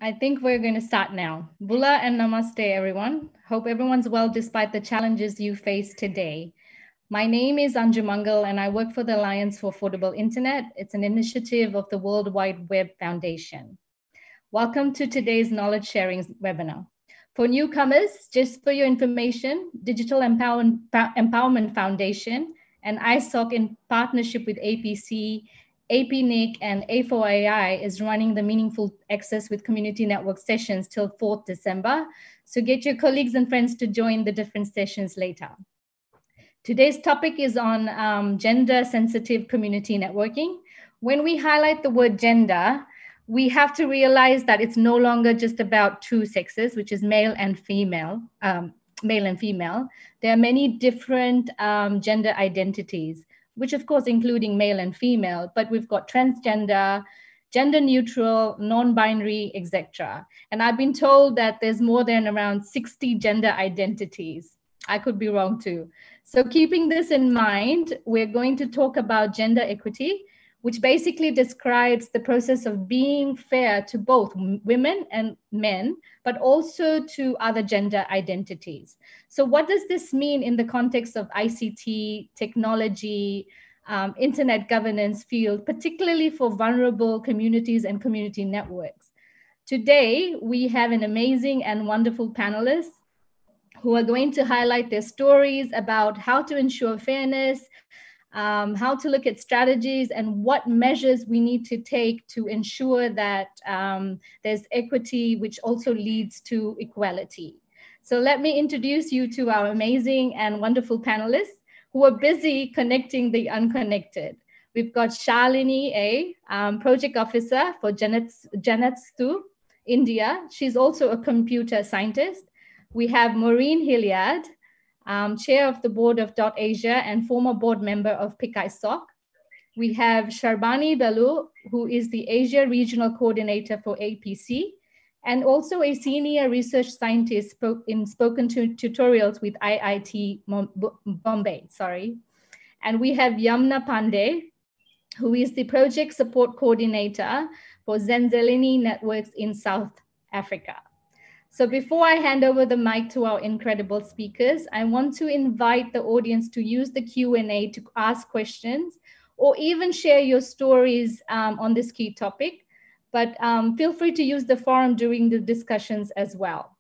I think we're going to start now. Bula and namaste, everyone. Hope everyone's well despite the challenges you face today. My name is Anju Mangal, and I work for the Alliance for Affordable Internet. It's an initiative of the World Wide Web Foundation. Welcome to today's knowledge sharing webinar. For newcomers, just for your information, Digital Empowerment Foundation and ISOC in partnership with APC, APNIC, and A4AI is running the Meaningful Access with Community Network sessions till 4th December. So get your colleagues and friends to join the different sessions later. Today's topic is on gender-sensitive community networking. When we highlight the word gender, we have to realize that it's no longer just about two sexes, which is male and female. There are many different gender identities, which of course including male and female, but we've got transgender, gender neutral, non-binary, etc. And I've been told that there's more than around 60 gender identities. I could be wrong too. So keeping this in mind, we're going to talk about gender equity, which basically describes the process of being fair to both women and men, but also to other gender identities. So what does this mean in the context of ICT, technology, internet governance field, particularly for vulnerable communities and community networks? Today, we have an amazing and wonderful panelists who are going to highlight their stories about how to ensure fairness, how to look at strategies and what measures we need to take to ensure that there's equity, which also leads to equality. So let me introduce you to our amazing and wonderful panelists who are busy connecting the unconnected. We've got Shalini A, project officer for Janatstu, India. She's also a computer scientist. We have Maureen Hilliard, chair of the board of .Asia and former board member of PIC-ISOC. We have Sharbani Balu, who is the Asia regional coordinator for APC, and also a senior research scientist in spoken tutorials with IIT Bombay, And we have Yamna Pandey, who is the project support coordinator for Zenzelini Networks in South Africa. So before I hand over the mic to our incredible speakers, I want to invite the audience to use the Q&A to ask questions or even share your stories on this key topic. But feel free to use the forum during the discussions as well.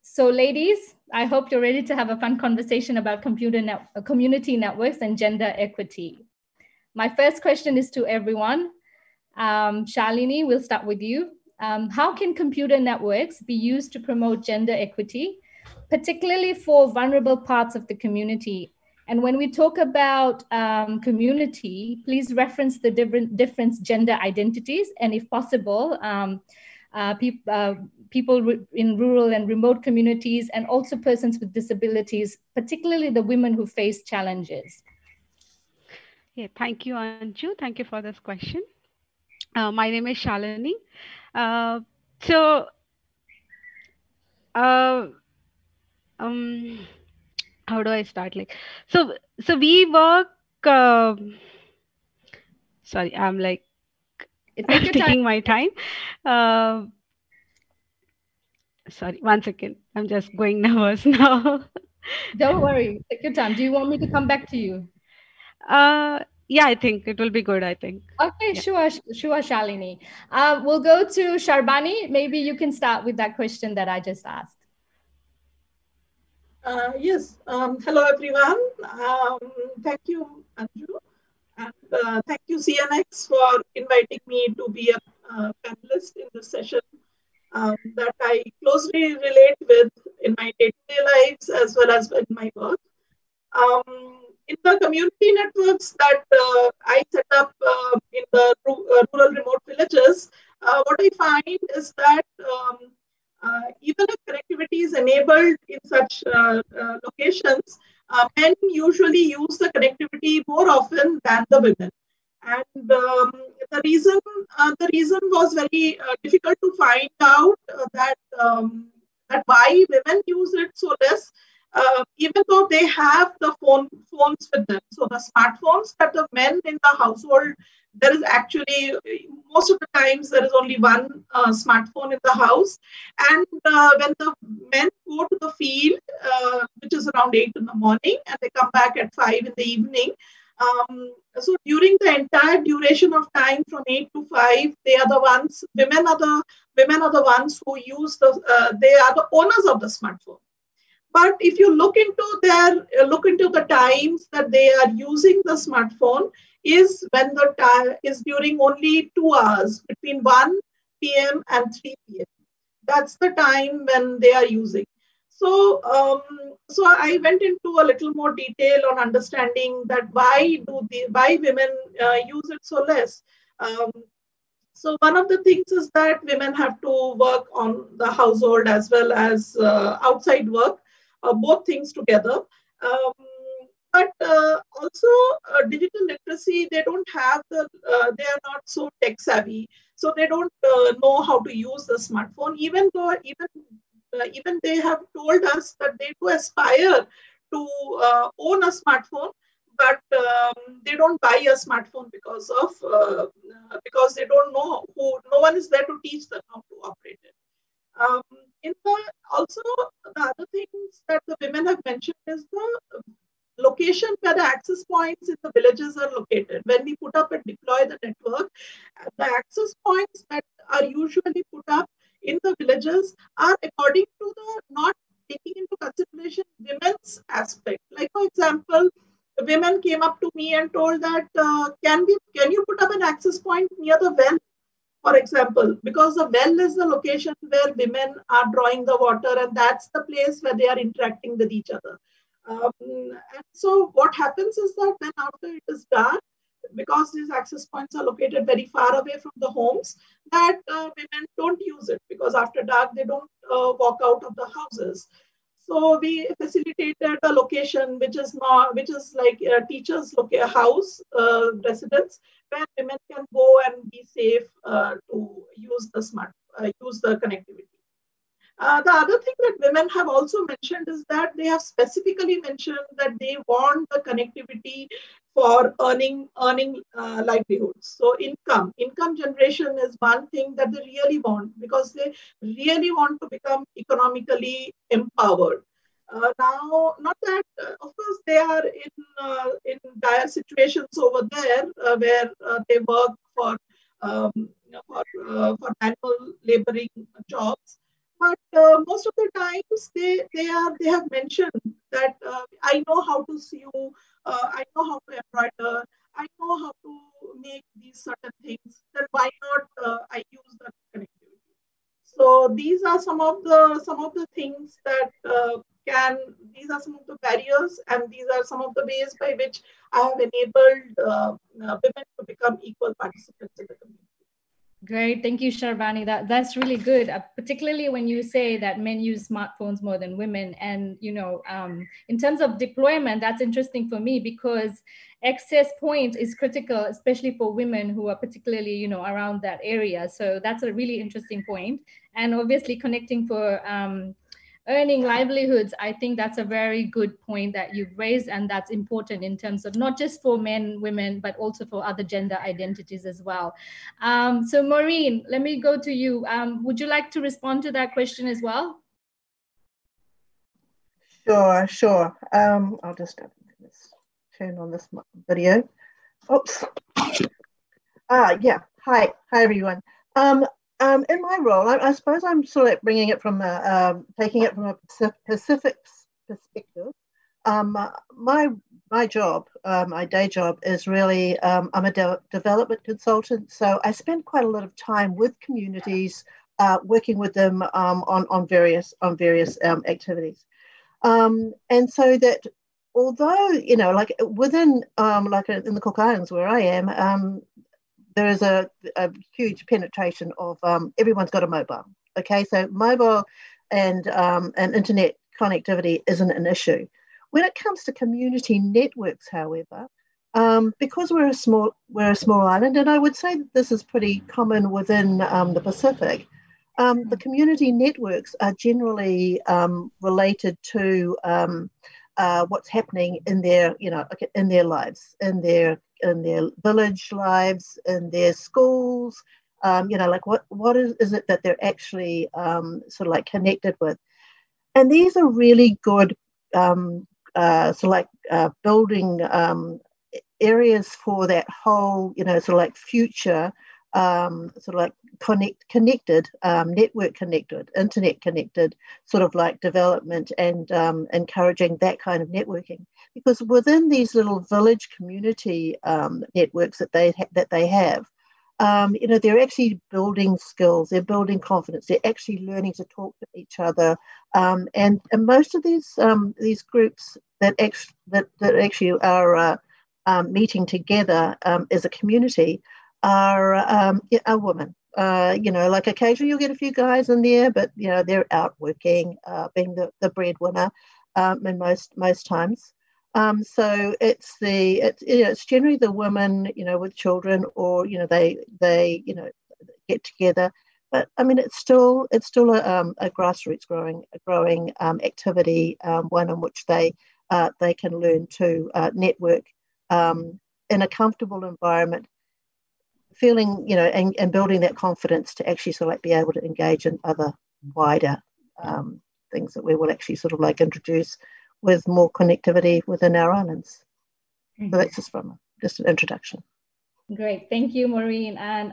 So ladies, I hope you're ready to have a fun conversation about community networks and gender equity. My first question is to everyone. Shalini, we'll start with you. How can computer networks be used to promote gender equity, particularly for vulnerable parts of the community? And when we talk about community, please reference the different gender identities, and if possible, people in rural and remote communities, and also persons with disabilities, particularly the women who face challenges. Yeah, thank you, Anju. Thank you for this question. My name is Shalini. How do I start? So we work. Sorry, I'm taking my time. Sorry, 1 second. I'm just going nervous now. Don't worry, take your time. Do you want me to come back to you? Yeah, I think it will be good, I think. Okay, yeah. Sure, Shalini. We'll go to Sharbani. Maybe you can start with that question that I just asked. Yes. Hello, everyone. Thank you, Anju. And thank you, CNX, for inviting me to be a panelist in this session that I closely relate with in my day-to-day lives as well as in my work. In the community networks that I set up in the rural remote villages, what I find is that even if connectivity is enabled in such locations, men usually use the connectivity more often than the women. And the reason was very difficult to find out that why women use it so less, even though they have the phones with them. So the smartphones that the men in the household there is actually, most of the times, there is only one smartphone in the house. And when the men go to the field, which is around 8 in the morning, and they come back at 5 in the evening, so during the entire duration of time from 8 to 5, they are the ones, women are the ones who use they are the owners of the smartphone. But if you look into the times that they are using the smartphone, is when the time is during only 2 hours, between 1 p.m. and 3 p.m. That's the time when they are using. So I went into a little more detail on understanding that why women use it so less. Um, so one of the things is that women have to work on the household as well as outside work, both things together. Um, but also digital literacy, they don't have they are not so tech savvy, so they don't know how to use the smartphone. Even they have told us that they do aspire to own a smartphone, but they don't buy a smartphone because they don't know no one is there to teach them how to operate it. Um, Also, the other things that the women have mentioned is the location where the access points in the villages are located. When we put up and deploy the network, the access points that are usually put up in the villages are according to the not taking into consideration women's aspect. Like, for example, the women came up to me and told that can you put up an access point near the well, for example, because the well is the location where women are drawing the water, and that's the place where they are interacting with each other. And so what happens is that when after it is dark, because these access points are located very far away from the homes, that women don't use it, because after dark they don't walk out of the houses. So we facilitated a location which is like a teacher's house residence, where women can go and be safe to use the connectivity. The other thing that women have also mentioned is that they have specifically mentioned that they want the connectivity for earning livelihoods. So income generation is one thing that they really want, because they really want to become economically empowered. Now, not that, of course, they are in dire situations over there where they work um, for manual laboring jobs. But most of the times they have mentioned that I know how to sew, I know how to embroider, I know how to make these certain things. Then why not I use that connectivity? So these are some of the things that these are some of the barriers, and these are some of the ways by which I have enabled women to become equal participants in the community. Great, thank you, Sharvani. That's really good, particularly when you say that men use smartphones more than women. And in terms of deployment, that's interesting for me, because access point is critical, especially for women who are particularly around that area. So that's a really interesting point. And obviously connecting for earning livelihoods, I think that's a very good point that you've raised, and that's important in terms of not just for men, women, but also for other gender identities as well. So Maureen, let me go to you. Would you like to respond to that question as well? Sure. I'll just turn on this video. Oops. Yeah. Hi everyone. In my role, I suppose I'm sort of bringing it from taking it from a Pacific perspective. My job, my day job, is really I'm a development consultant. So I spend quite a lot of time with communities, working with them on various activities, and so that although like within like in the Cook Islands where I am. There is a huge penetration of everyone's got a mobile. Okay, so mobile and internet connectivity isn't an issue. When it comes to community networks, however, because we're a small island, and I would say that this is pretty common within the Pacific. The community networks are generally related to what's happening in their in their lives, in their in their village lives, in their schools, like what is it that they're actually sort of like connected with. And these are really good building areas for that whole, sort of like future, sort of like connected, network connected, internet connected, sort of like development, and encouraging that kind of networking. Because within these little village community networks that they have, they're actually building skills, they're building confidence, they're actually learning to talk to each other, and most of these groups that actually are meeting together as a community are women. Like occasionally you'll get a few guys in there, but they're out working, being the breadwinner in most times. So it's generally the women, with children, or they get together. But I mean, it's still a grassroots growing activity, one in which they can learn to network in a comfortable environment, feeling and building that confidence to actually sort of like be able to engage in other wider things that we will actually sort of like introduce with more connectivity within our islands. So that's just an introduction. Great, thank you, Maureen. And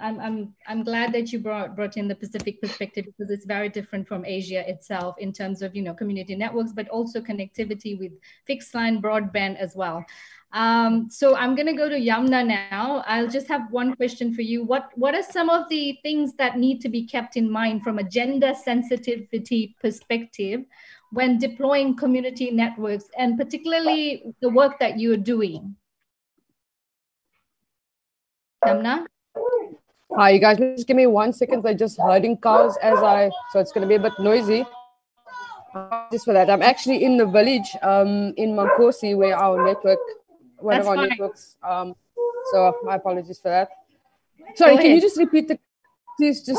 I'm glad that you brought in the Pacific perspective, because it's very different from Asia itself in terms of community networks, but also connectivity with fixed line broadband as well. So I'm going to go to Yamna now. I'll just have one question for you. What are some of the things that need to be kept in mind from a gender sensitivity perspective when deploying community networks, and particularly the work that you're doing? Yamna? Hi, you guys, just give me 1 second. I'm just herding cows so it's going to be a bit noisy. Just for that, I'm actually in the village in Mankosi, where one of our networks. So my apologies for that. Sorry, can you just repeat the question?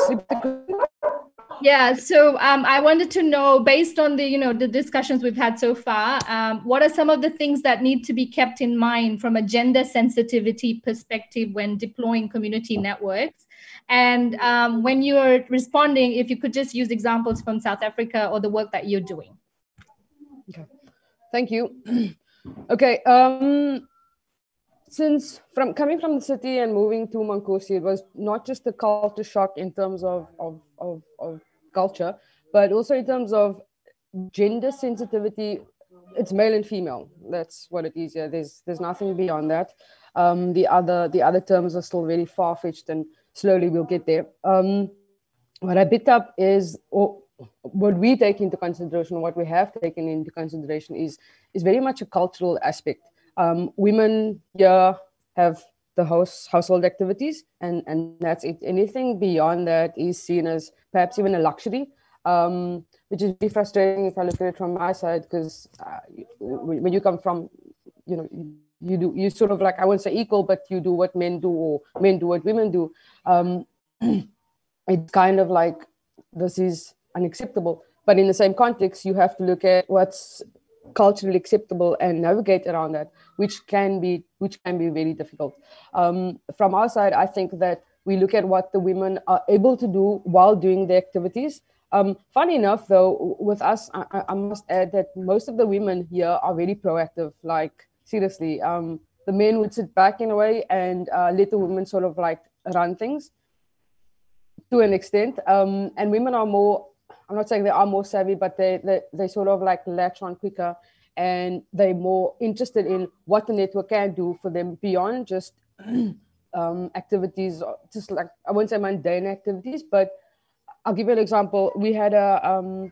Yeah, so I wanted to know, based on the discussions we've had so far, what are some of the things that need to be kept in mind from a gender sensitivity perspective when deploying community networks? And when you're responding, if you could just use examples from South Africa or the work that you're doing. Okay, thank you. Okay, since coming from the city and moving to Mankosi, it was not just a culture shock in terms of culture, but also in terms of gender sensitivity. It's male and female. That's what it is. Yeah, there's nothing beyond that. The other terms are still very far-fetched, and slowly we'll get there. What I picked up is, what we take into consideration, what we have taken into consideration is very much a cultural aspect. Women here have the household activities, and that's it. Anything beyond that is seen as perhaps even a luxury, which is really frustrating if I look at it from my side, because when you come from, you sort of like, I won't say equal, but you do what men do, or men do what women do. It's kind of like, this is unacceptable. But in the same context, you have to look at what's culturally acceptable and navigate around that, which can be very difficult. From our side, I think that we look at what the women are able to do while doing the activities. Funny enough, though, with us, I must add that most of the women here are very proactive. Like, seriously, the men would sit back in a way and let the women sort of like run things to an extent. And women are more, I'm not saying they are more savvy, but they sort of like latch on quicker, and they're more interested in what the network can do for them beyond just activities, just like, I won't say mundane activities, but I'll give you an example. We had a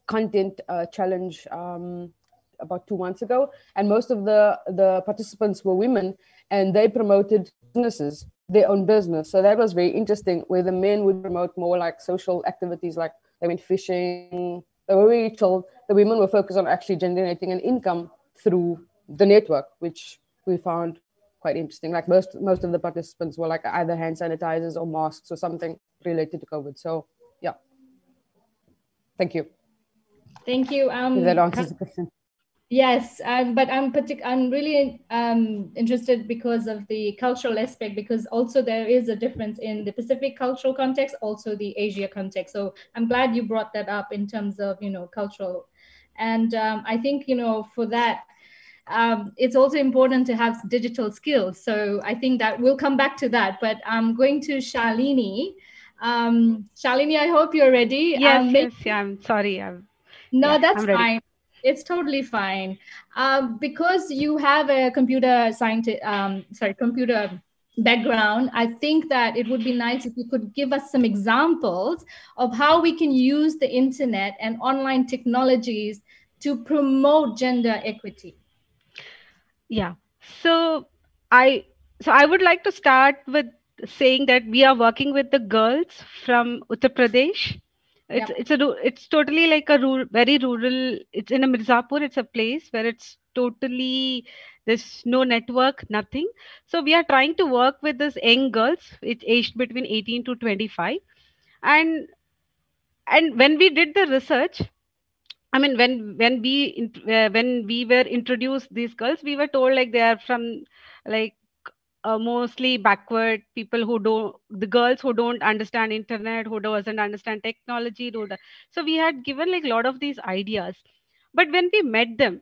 content challenge about 2 months ago, and most of the participants were women, and they promoted businesses, their own business. So that was very interesting, where the men would promote more like social activities, like they went fishing, they were very chilled. The women were focused on actually generating an income through the network, which we found quite interesting. Like most of the participants were like either hand sanitizers or masks or something related to COVID. So yeah, thank you. Thank you. If that answers the question. Yes, but I'm really interested because of the cultural aspect, because also there is a difference in the Pacific cultural context, also the Asia context. So I'm glad you brought that up in terms of, cultural. And I think, for that, it's also important to have digital skills. So I think that we'll come back to that. But I'm going to Shalini. Shalini, I hope you're ready. Yes, yes, yeah. I'm sorry. No, I'm that's ready. fine. It's totally fine. Because you have a computer scientist, computer background, I think that it would be nice if you could give us some examples of how we can use the internet and online technologies to promote gender equity. Yeah. So I I would like to start with saying that we are working with the girls from Uttar Pradesh. Yep. It's totally like a very rural. It's in a Mirzapur. It's a place where it's totally there's no network, nothing. So we are trying to work with these young girls. It's aged between 18 to 25, and when we did the research, I mean, when we were introduced these girls, we were told like they are from like mostly backward people who don't the girls who don't understand internet, who doesn't understand technology. So we had given like a lot of these ideas, but when we met them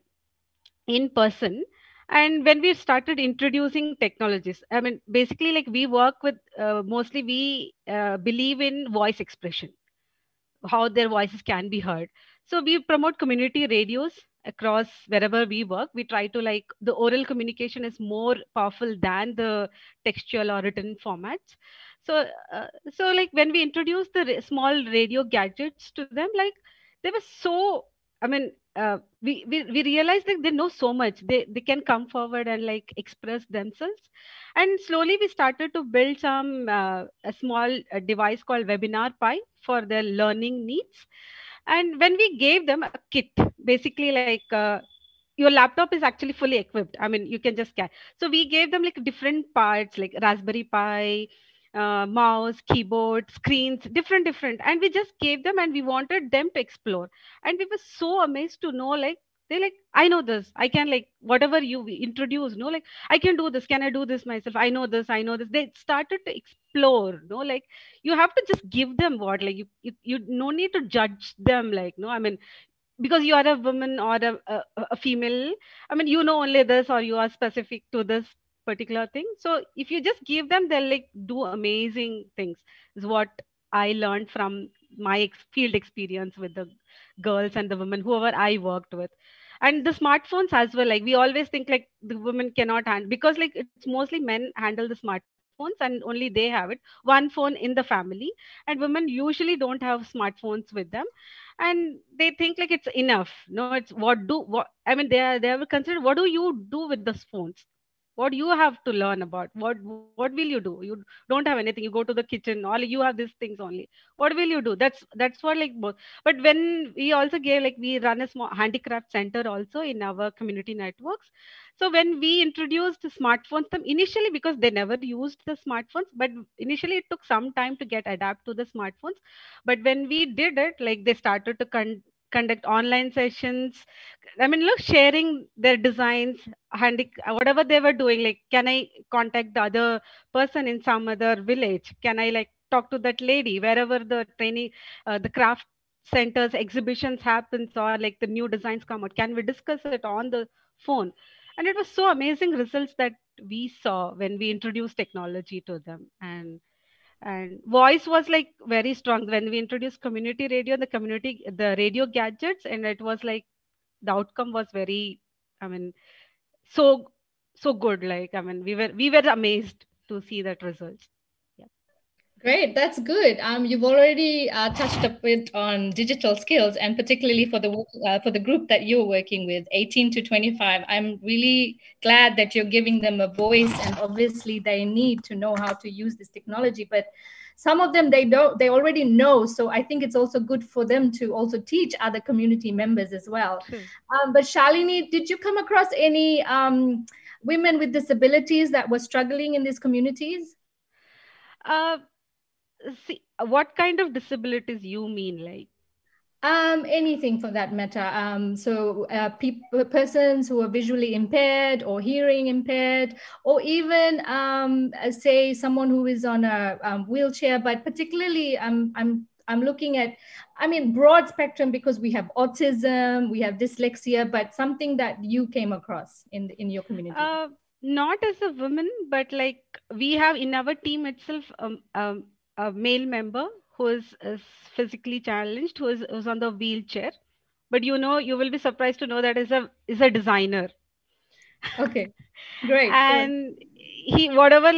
in person and when we started introducing technologies, I mean, basically like we work with mostly we believe in voice expression, how their voices can be heard. So we promote community radios across wherever we work. We try to like the oral communication is more powerful than the textual or written formats. So so like when we introduced the small radio gadgets to them, like they were so, I mean, we realized that they know so much. They can come forward and like express themselves. And slowly we started to build some a small device called Webinar Pi for their learning needs. And when we gave them a kit, basically like your laptop is actually fully equipped. I mean, you can just carry. So we gave them like different parts like Raspberry Pi, mouse, keyboard, screens, different, and we just gave them and we wanted them to explore. And we were so amazed to know like they like, I know this, I can like whatever you introduce, no, like I can do this, can I do this myself, I know this, I know this. They started to explore, no, like you have to just give them what, like you no need to judge them, like, no, I mean, because you are a woman or a female, I mean, you know only this or you are specific to this particular thing. So if you just give them, they'll like do amazing things, is what I learned from my field experience with the girls and the women whoever I worked with. And the smartphones as well, like we always think like the women cannot handle, because like it's mostly men handle the smartphones and only they have it, one phone in the family, and women usually don't have smartphones with them. And they think like it's enough, no, it's what, I mean, they have considered what do you do with those phones, what you have to learn about, what will you do, you don't have anything, you go to the kitchen, all you have these things only, what will you do? That's what like but when we also gave, like we run a small handicraft center also in our community networks. So when we introduced the smartphones them initially, because they never used the smartphones, but initially it took some time to get adapt to the smartphones. But when we did it, like they started to conduct online sessions. I mean, look, sharing their designs, whatever they were doing. Like, can I contact the other person in some other village? Can I like talk to that lady wherever the training, the craft centers exhibitions happens, or like the new designs come out? Can we discuss it on the phone? And it was so amazing results that we saw when we introduced technology to them. And voice was like very strong when we introduced community radio, the radio gadgets, and it was like the outcome was very, I mean, so so good, like, I mean, we were amazed to see that results. Yeah. Great, that's good. You've already touched a bit on digital skills, and particularly for the group that you're working with, 18 to 25. I'm really glad that you're giving them a voice, and obviously they need to know how to use this technology. But some of them they already know. So I think it's also good for them to also teach other community members as well. True. But Shalini, did you come across any women with disabilities that were struggling in these communities? uh See, what kind of disabilities you mean, like? Anything for that matter. Persons who are visually impaired or hearing impaired, or even say someone who is on a wheelchair. But particularly, I'm looking at, I mean, broad spectrum, because we have autism, we have dyslexia, but something that you came across in your community. Not as a woman, but like we have in our team itself a male member is physically challenged, who's on the wheelchair. But you will be surprised to know that is a designer. Okay, great. And he whatever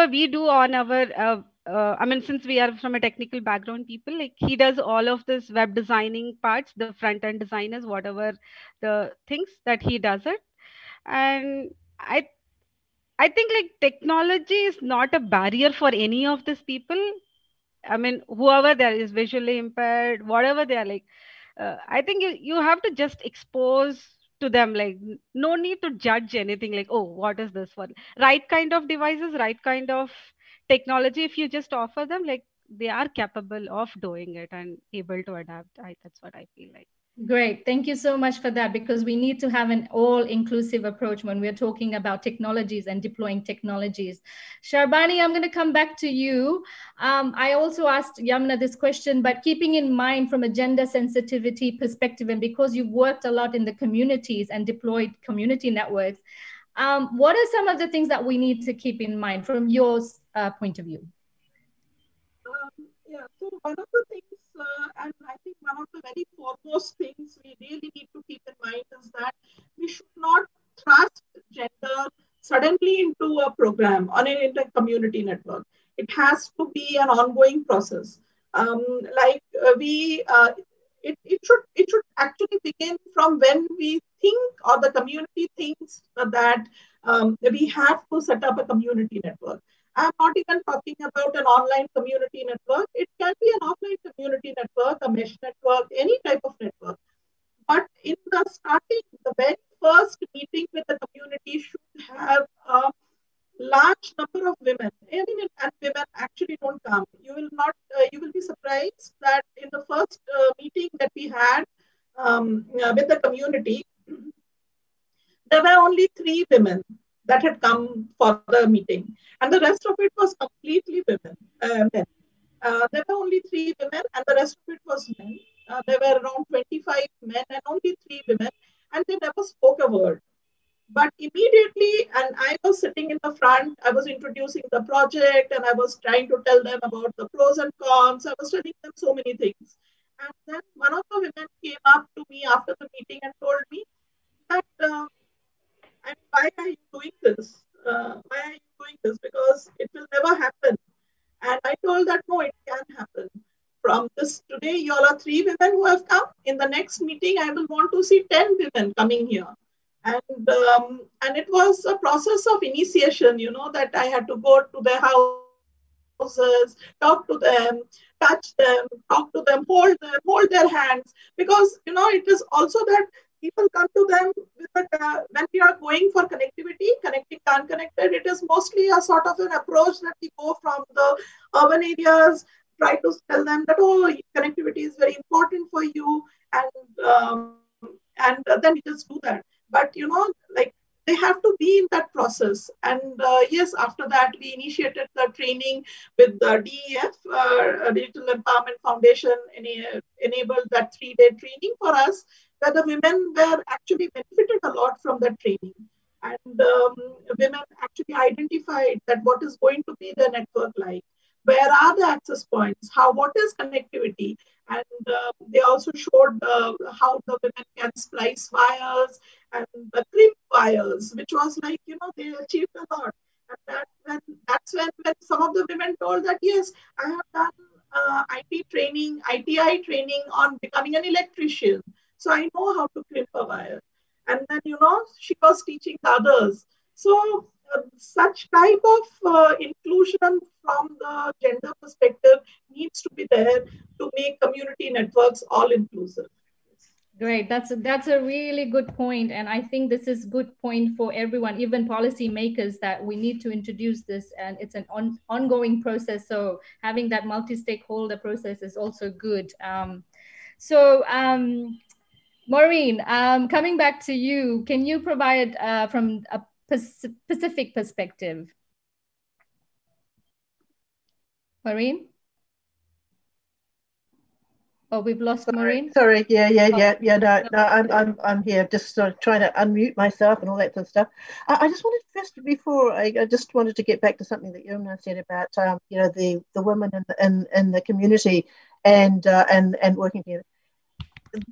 we do on our I mean, since we are from a technical background people, like he does all of this web designing parts, the front end designers, whatever the things that he does it. And I think like technology is not a barrier for any of these people. I mean, whoever there is visually impaired, whatever they are, like, I think you have to just expose to them, like, no need to judge anything, like, oh, what is this for? Right kind of devices, right kind of technology, if you just offer them, like, they are capable of doing it and able to adapt. That's what I feel like. Great. Thank you so much for that, because we need to have an all-inclusive approach when we're talking about technologies and deploying technologies. Sharbani, I'm going to come back to you. I also asked Yamna this question, but keeping in mind from a gender sensitivity perspective, and because you've worked a lot in the communities and deployed community networks, what are some of the things that we need to keep in mind from your point of view? Yeah, so one of the things, and I think one of the very foremost things we really need to keep in mind is that we should not thrust gender suddenly into a program on an community network. It has to be an ongoing process. Like it should actually begin from when we think, or the community thinks that we have to set up a community network. I'm not even talking about an online community network. It can be an offline community network, a mesh network, any type of network. But in the starting, the very first meeting with the community should have a large number of women. I mean, and women actually don't come. You will be surprised that in the first meeting that we had with the community, there were only 3 women that had come for the meeting, and the rest of it was completely men. There were only 3 women, and the rest of it was men. There were around 25 men and only 3 women, and they never spoke a word. But immediately, and I was sitting in the front, I was introducing the project, and I was trying to tell them about the pros and cons. I was telling them so many things. And then one of the women came up to me after the meeting and told me that, and why are you doing this? Why are you doing this? Because it will never happen. And I told that no, it can happen. From this today, you all are 3 women who have come. In the next meeting, I will want to see 10 women coming here. And it was a process of initiation, that I had to go to their houses, talk to them, touch them, talk to them, hold their hands, because it is also that people come to them when we are going for connectivity, connecting the unconnected. It is mostly a sort of an approach that we go from the urban areas, try to tell them that, oh, connectivity is very important for you, and then we just do that. But like, they have to be in that process. And yes, after that we initiated the training with the DEF, Digital Empowerment Foundation, enabled that 3-day training for us, where the women were actually benefited a lot from that training. And women actually identified that what is going to be the network like, where are the access points, what is connectivity. And they also showed how the women can splice wires and the crimp wires, which was like, they achieved a lot. And that's when some of the women told that, yes, I have done ITI training on becoming an electrician. So I know how to crimp a wire. And then, she was teaching the others. So such type of inclusion from the gender perspective needs to be there to make community networks all inclusive. Great. That's a really good point, and I think this is good point for everyone, even policymakers, that we need to introduce this, and it's an ongoing process. So having that multi-stakeholder process is also good. Maureen, coming back to you, can you provide from a Pacific perspective? Maureen? Oh, we've lost Maureen. Sorry. Yeah. No, I'm here. Just sort of trying to unmute myself and all that sort of stuff. I just wanted first, before I just wanted to get back to something that Yumna said about the women in the community and working together.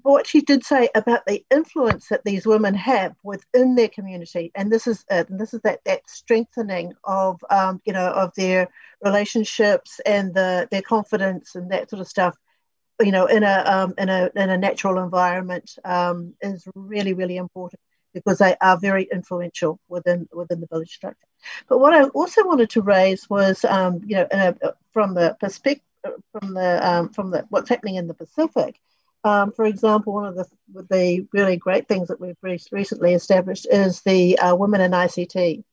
What she did say about the influence that these women have within their community, and this is that strengthening of of their relationships and their confidence and that sort of stuff, in a natural environment, is really, really important, because they are very influential within the village structure. But what I also wanted to raise was from the perspective from the what's happening in the Pacific. For example, one of the really great things that we've recently established is the Women in ICT.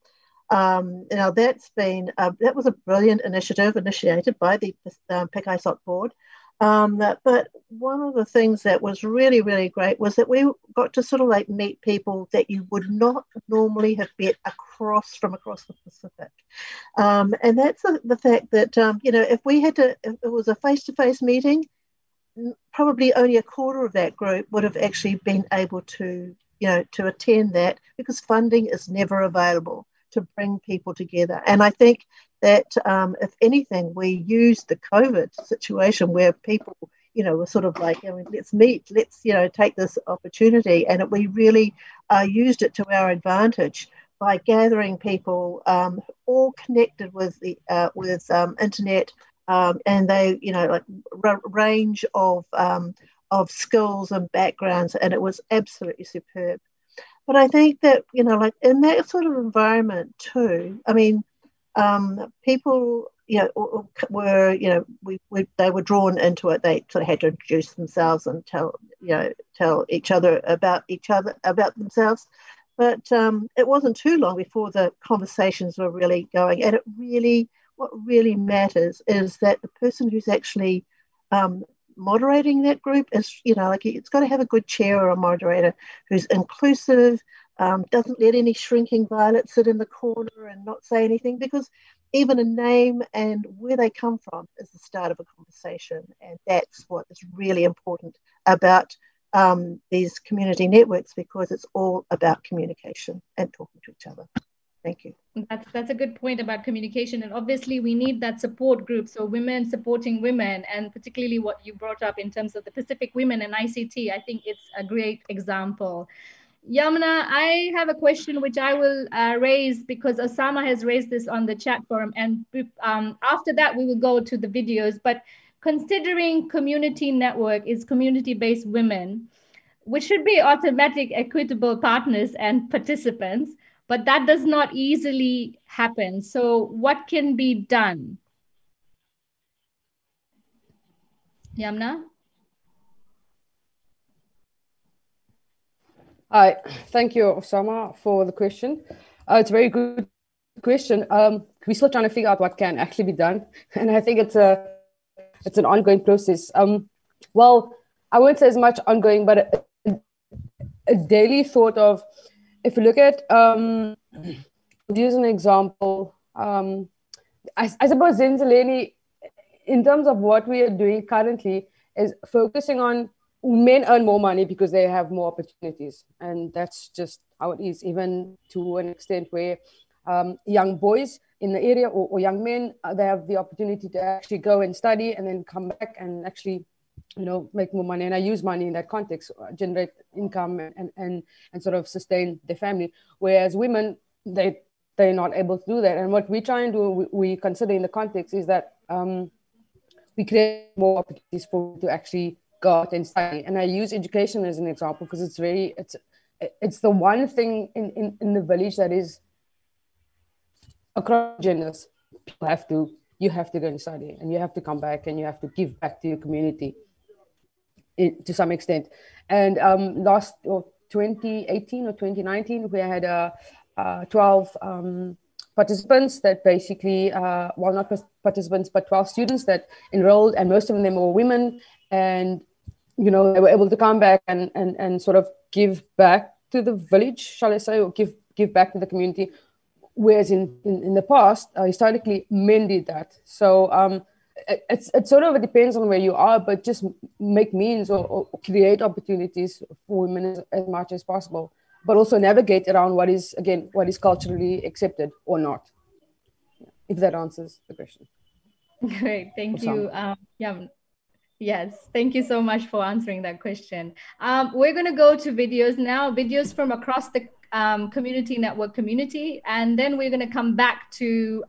Now that was a brilliant initiative initiated by the PIC-ISOC board. But one of the things that was really, really great was that we got to sort of like meet people that you would not normally have met across the Pacific. And that's the fact that, if it was a face-to-face meeting, probably only a quarter of that group would have actually been able to attend that, because funding is never available to bring people together. And I think that if anything, we used the COVID situation where people, were sort of like, let's meet, let's, take this opportunity. And we really used it to our advantage by gathering people all connected with the internet, and they, range of skills and backgrounds, and it was absolutely superb. But I think that, like in that sort of environment too, I mean, people, were, they were drawn into it. They sort of had to introduce themselves and tell each other about themselves. But it wasn't too long before the conversations were really going. And what really matters is that the person who's actually moderating that group is, it's got to have a good chair or a moderator who's inclusive, doesn't let any shrinking violet sit in the corner and not say anything, because even a name and where they come from is the start of a conversation. And that's what is really important about these community networks, because it's all about communication and talking to each other. Thank you. That's a good point about communication. And obviously we need that support group. So women supporting women, and particularly what you brought up in terms of the Pacific Women in ICT, I think it's a great example. Yamuna, I have a question which I will raise because Osama has raised this on the chat forum. And after that, we will go to the videos. But considering community network is community-based women, which should be automatic, equitable partners and participants, but that does not easily happen. So what can be done? Yamna? Hi, thank you, Osama, for the question. It's a very good question. We're still trying to figure out what can actually be done. And I think it's an ongoing process. Well, I won't say as much ongoing, but a daily thought of, if you look at, use an example, I suppose Zinzaleni, in terms of what we are doing currently, is focusing on men earn more money because they have more opportunities. And that's just how it is, even to an extent where young boys in the area or young men, they have the opportunity to actually go and study and then come back and actually, make more money. And I use money in that context, generate income and sort of sustain their family. Whereas women, they're not able to do that. And what we try and do, we consider in the context is that we create more opportunities for to actually go out and study. And I use education as an example because it's the one thing in the village that is across genders. You have to go and study, and you have to come back, and you have to give back to your community. to some extent. And last 2018 or 2019, we had 12 participants that basically, well, not participants, but 12 students that enrolled, and most of them were women. And, you know, they were able to come back and sort of give back to the village, shall I say, or give back to the community. Whereas in the past, historically, men did that. So it sort of depends on where you are, but just make means or create opportunities for women as much as possible, but also navigate around what is culturally accepted or not. If that answers the question. Great, thank you. Yeah. Yes, thank you so much for answering that question. We're going to go to videos now, videos from across the community network community, and then we're going to come back to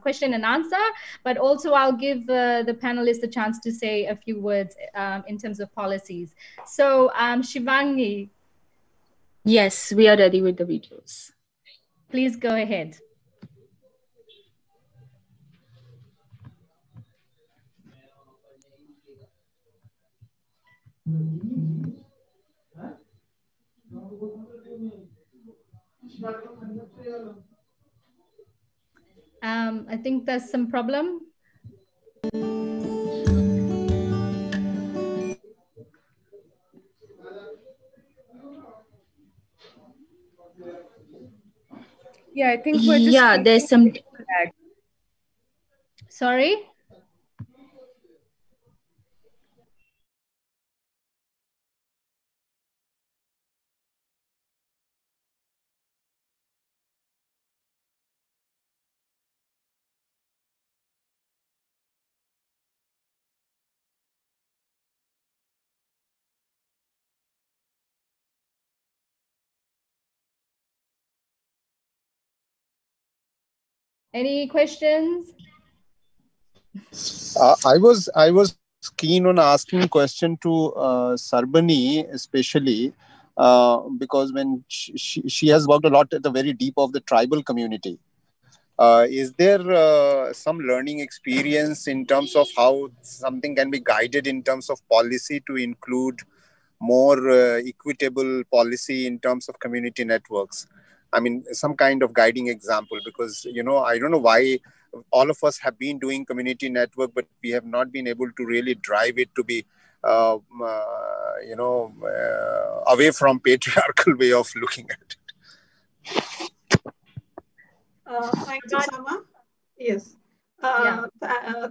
question and answer, but also I'll give the panelists a chance to say a few words in terms of policies. So Shivangi. Yes, we are ready with the videos. Please go ahead. I think there's some problem. Yeah, I think we're just there's some lag. Sorry? Any questions? I was keen on asking a question to Sarbani, especially because when she has worked a lot at the very deep of the tribal community. Is there some learning experience in terms of how something can be guided in terms of policy to include more equitable policy in terms of community networks? I mean, some kind of guiding example, because, you know, I don't know why all of us have been doing community network, but we have not been able to really drive it to be, away from patriarchal way of looking at it. Thanks, Osama. Yes.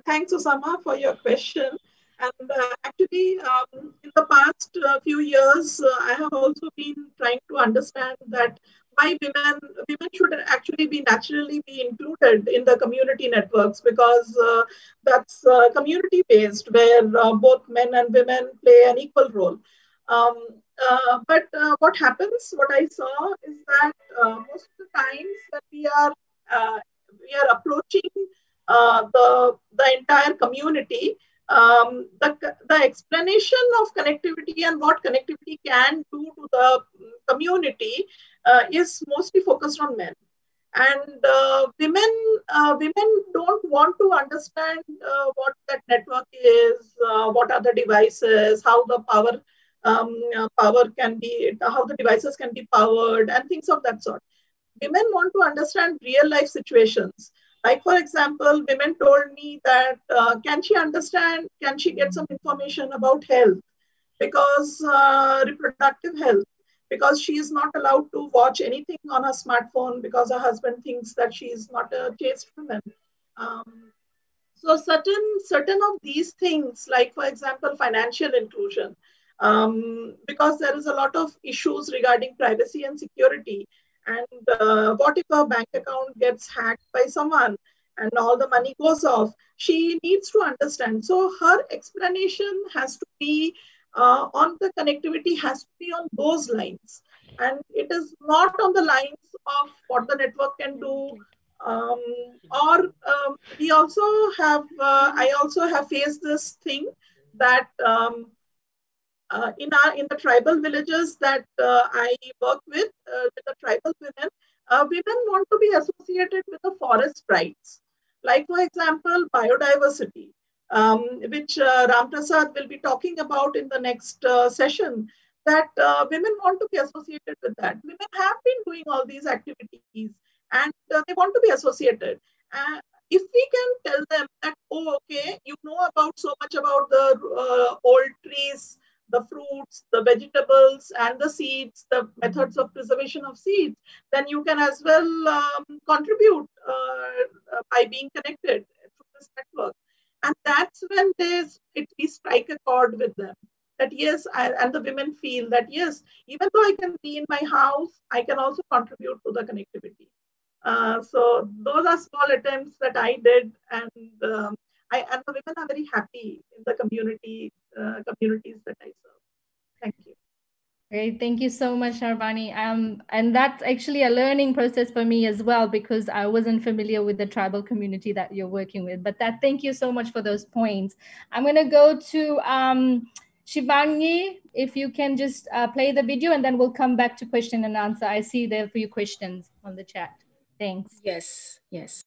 Thanks, Osama, for your question. And actually, in the past few years, I have also been trying to understand that why women should actually be naturally be included in the community networks, because that's community based, where both men and women play an equal role. But what happens, what I saw is that most of the times when we are approaching the entire community, the explanation of connectivity and what connectivity can do to the community is mostly focused on men. And women don't want to understand what that network is, what are the devices, how the power can be, how the devices can be powered, and things of that sort. Women want to understand real life situations. Like, for example, women told me that can she get some information about health, because reproductive health, because she is not allowed to watch anything on her smartphone because her husband thinks that she is not a chaste woman. So certain of these things, like for example, financial inclusion, because there is a lot of issues regarding privacy and security. And what if a bank account gets hacked by someone and all the money goes off? She needs to understand. So her explanation has to be on the connectivity, has to be on those lines. And it is not on the lines of what the network can do. We also have, I also have faced this thing that in the tribal villages that I work with the tribal women, women want to be associated with the forest rights. Like, for example, biodiversity. which Ram Prasad will be talking about in the next session, that women want to be associated with that. Women have been doing all these activities and they want to be associated. If we can tell them that, oh, okay, you know about so much about the old trees, the fruits, the vegetables, and the seeds, the methods of preservation of seeds, then you can as well contribute by being connected through this network. And that's when we strike a chord with them. That yes, and the women feel that yes, even though I can be in my house, I can also contribute to the connectivity. So those are small attempts that I did, and the women are very happy in the communities that I serve. Thank you. Great, thank you so much, Sharbani. And that's actually a learning process for me as well, because I wasn't familiar with the tribal community that you're working with. But thank you so much for those points. I'm going to go to Shivangi, if you can just play the video, and then we'll come back to question and answer. I see there are a few questions on the chat. Thanks. Yes, yes.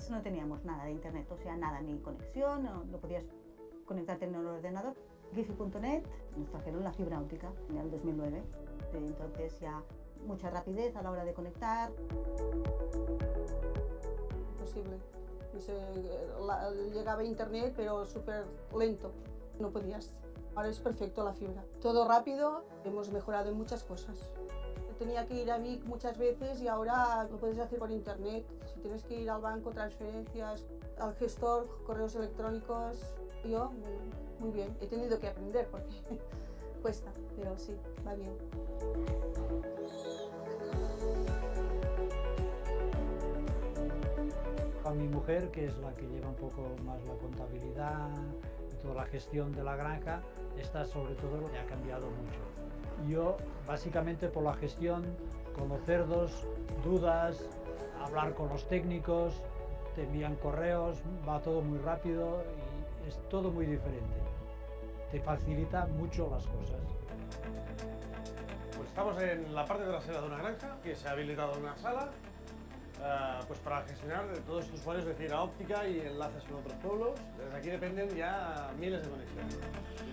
No teníamos nada de internet, o sea, nada, ni conexión, no podías conectarte en el ordenador. Gifi.net nos trajeron la fibra óptica en el 2009, entonces ya mucha rapidez a la hora de conectar. Imposible. Llegaba a internet, pero súper lento, no podías. Ahora es perfecto la fibra, todo rápido, hemos mejorado en muchas cosas. Tenía que ir a Vic muchas veces y ahora lo puedes hacer por internet. Si tienes que ir al banco, transferencias, al gestor, correos electrónicos, yo muy bien. He tenido que aprender porque cuesta, pero sí, va bien. A mi mujer, que es la que lleva un poco más la contabilidad y toda la gestión de la granja, esta sobre todo lo que ha cambiado mucho. Yo, básicamente por la gestión, con los cerdos, dudas, hablar con los técnicos, te envían correos, va todo muy rápido y es todo muy diferente. Te facilita mucho las cosas. Pues estamos en la parte trasera de una granja que se ha habilitado una sala pues para gestionar de todos estos usuarios de fibra óptica y enlaces con otros pueblos. Desde aquí dependen ya miles de conexiones.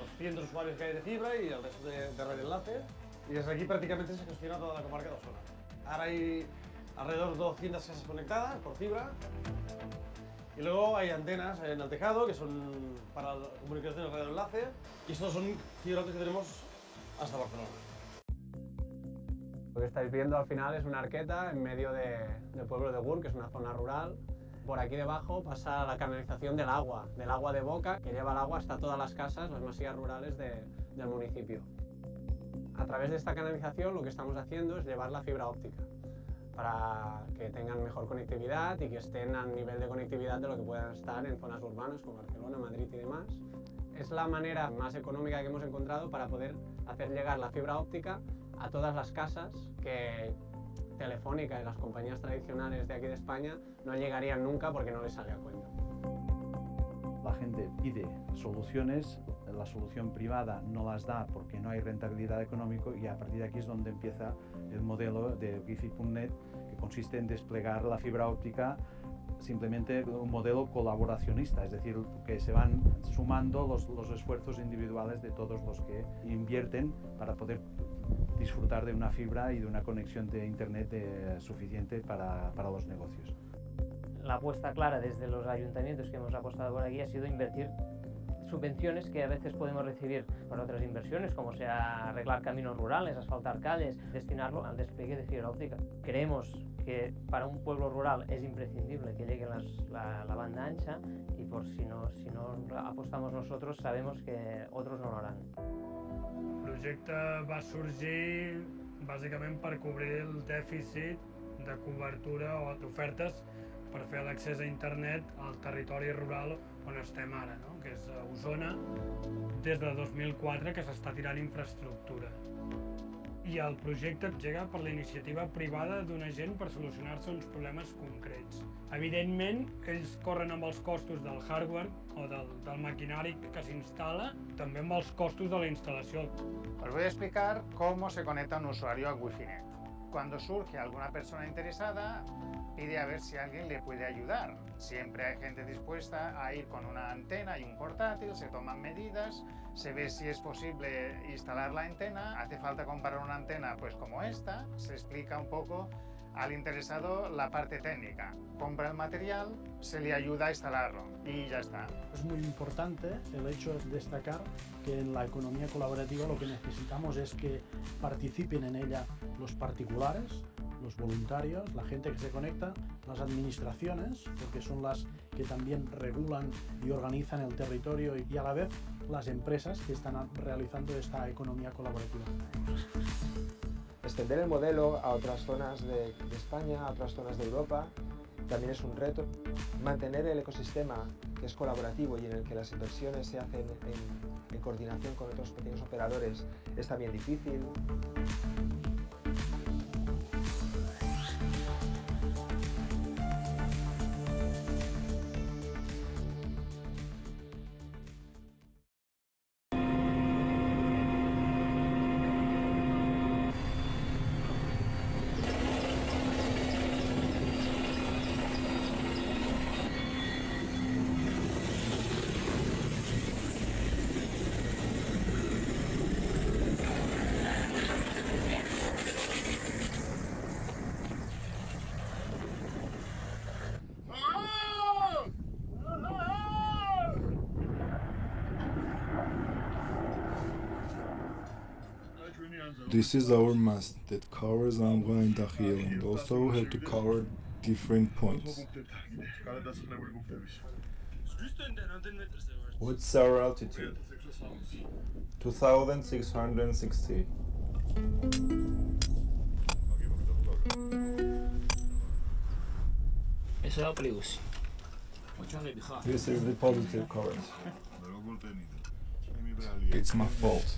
Los cientos de usuarios que hay de fibra y el resto de red de enlaces. Y desde aquí prácticamente se gestiona toda la comarca de Osona. Ahora hay alrededor de 200 casas conectadas por fibra. Y luego hay antenas en el tejado que son para comunicación de enlace. Y estos son fibra óptica que tenemos hasta Barcelona. Lo que estáis viendo al final es una arqueta en medio del pueblo de Gurb, que es una zona rural. Por aquí debajo pasa la canalización del agua de boca, que lleva el agua hasta todas las casas, las masías rurales del municipio. A través de esta canalización lo que estamos haciendo es llevar la fibra óptica para que tengan mejor conectividad y que estén al nivel de conectividad de lo que puedan estar en zonas urbanas como Barcelona, Madrid y demás. Es la manera más económica que hemos encontrado para poder hacer llegar la fibra óptica a todas las casas que Telefónica y las compañías tradicionales de aquí de España no llegarían nunca porque no les sale a cuenta. La gente pide soluciones, la solución privada no las da porque no hay rentabilidad económica y a partir de aquí es donde empieza el modelo de Wi-Fi.net, que consiste en desplegar la fibra óptica simplemente un modelo colaboracionista, es decir, que se van sumando los esfuerzos individuales de todos los que invierten para poder disfrutar de una fibra y de una conexión de internet suficiente para los negocios. La apuesta clara desde los ayuntamientos que hemos apostado por aquí ha sido invertir subvenciones que a veces podemos recibir para otras inversiones, como sea arreglar caminos rurales, asfaltar calles, destinarlo al despliegue de fibra óptica. Creemos que para un pueblo rural es imprescindible que llegue la banda ancha y por si no apostamos nosotros sabemos que otros no lo harán. El projecte va sorgir bàsicament per cobrir el dèficit de cobertura o d'ofertes per fer l'accés a internet al territori rural on estem ara, no? Que és a Osona, des de 2004 que s'està tirant infraestructura. I el projecte llega per la iniciativa privada d'una gent per solucionar-se uns problemes concrets. Evidentment, ells corren amb els costos del hardware o del maquinari que s'instal·la, també amb els costos de la instal·lació. Os voy a explicar cómo se conecta un usuario a Wi-Fi.net. Cuando surge alguna persona interesada, pide a ver si alguien le puede ayudar. Siempre hay gente dispuesta a ir con una antena y un portátil, se toman medidas, se ve si es posible instalar la antena, hace falta comprar una antena pues como esta, se explica un poco al interesado la parte técnica, compra el material, se le ayuda a instalarlo y ya está. Es muy importante el hecho de destacar que en la economía colaborativa lo que necesitamos es que participen en ella los particulares, los voluntarios, la gente que se conecta, las administraciones, porque son las que también regulan y organizan el territorio y a la vez las empresas que están realizando esta economía colaborativa. Extender el modelo a otras zonas de España, a otras zonas de Europa, también es un reto. Mantener el ecosistema que es colaborativo y en el que las inversiones se hacen en coordinación con otros pequeños operadores es también difícil. This is our mast that covers Angwa and Dakhil, and also we have to cover different points. What's our altitude? 2660. This is the positive current. It's my fault.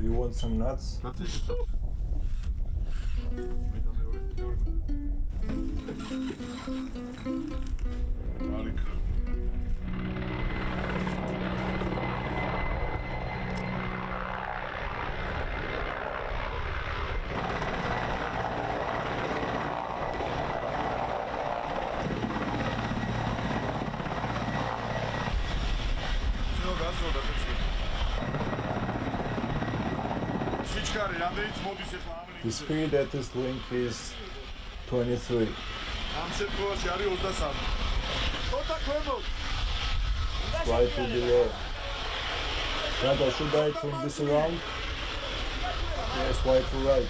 you want some nuts? The speed at this link is 23. Slightly below. Nada, should I turn this around? Yes, slightly right.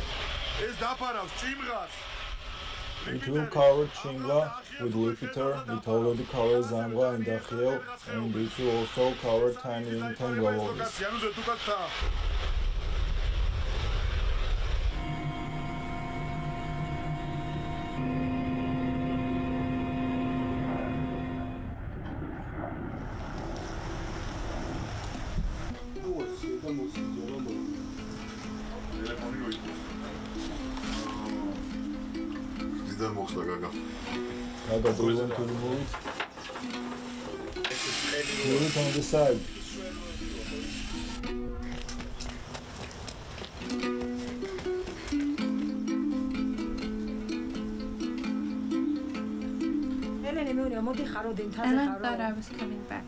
It will cover Chinga with Lipiter, it already covers Zambia and Dakhil, and it will also cover Tani and Tangalovis. Gaga, do you want to remove it? Move it on the side. Ellen thought I was coming back,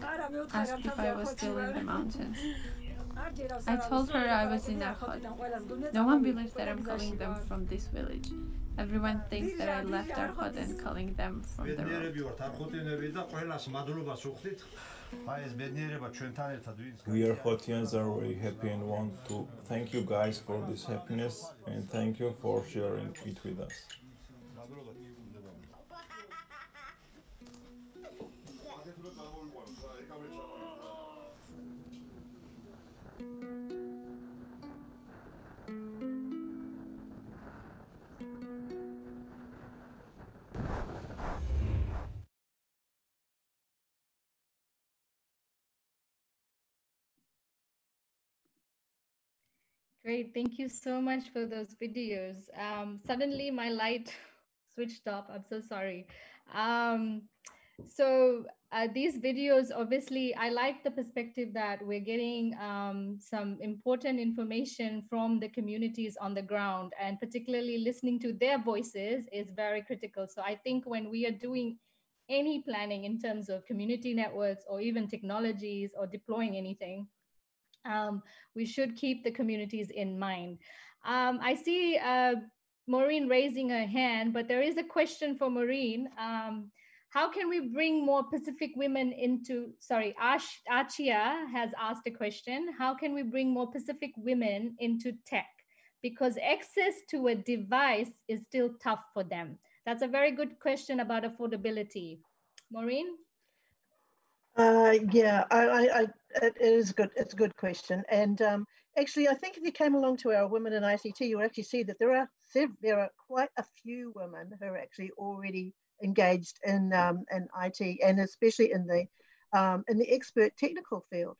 asked if I was still in the mountains. I told her I was in Arkhod. No one believes that I'm calling them from this village. Everyone thinks that I left Arkhod and calling them from the road. We Arkhodians are very happy and want to thank you guys for this happiness and thank you for sharing it with us. Great, thank you so much for those videos. Suddenly my light switched off. I'm so sorry. These videos, obviously, I like the perspective that we're getting some important information from the communities on the ground, and particularly listening to their voices is very critical. So I think when we are doing any planning in terms of community networks or even technologies or deploying anything, we should keep the communities in mind. I see Maureen raising her hand, but there is a question for Maureen. How can we bring more Pacific women into, sorry, Achia has asked a question. How can we bring more Pacific women into tech? Because access to a device is still tough for them. That's a very good question about affordability. Maureen? Yeah, it is good. It's a good question, and actually, I think if you came along to our Women in ICT, you'll actually see that there are quite a few women who are actually already engaged in IT, and especially in the expert technical field.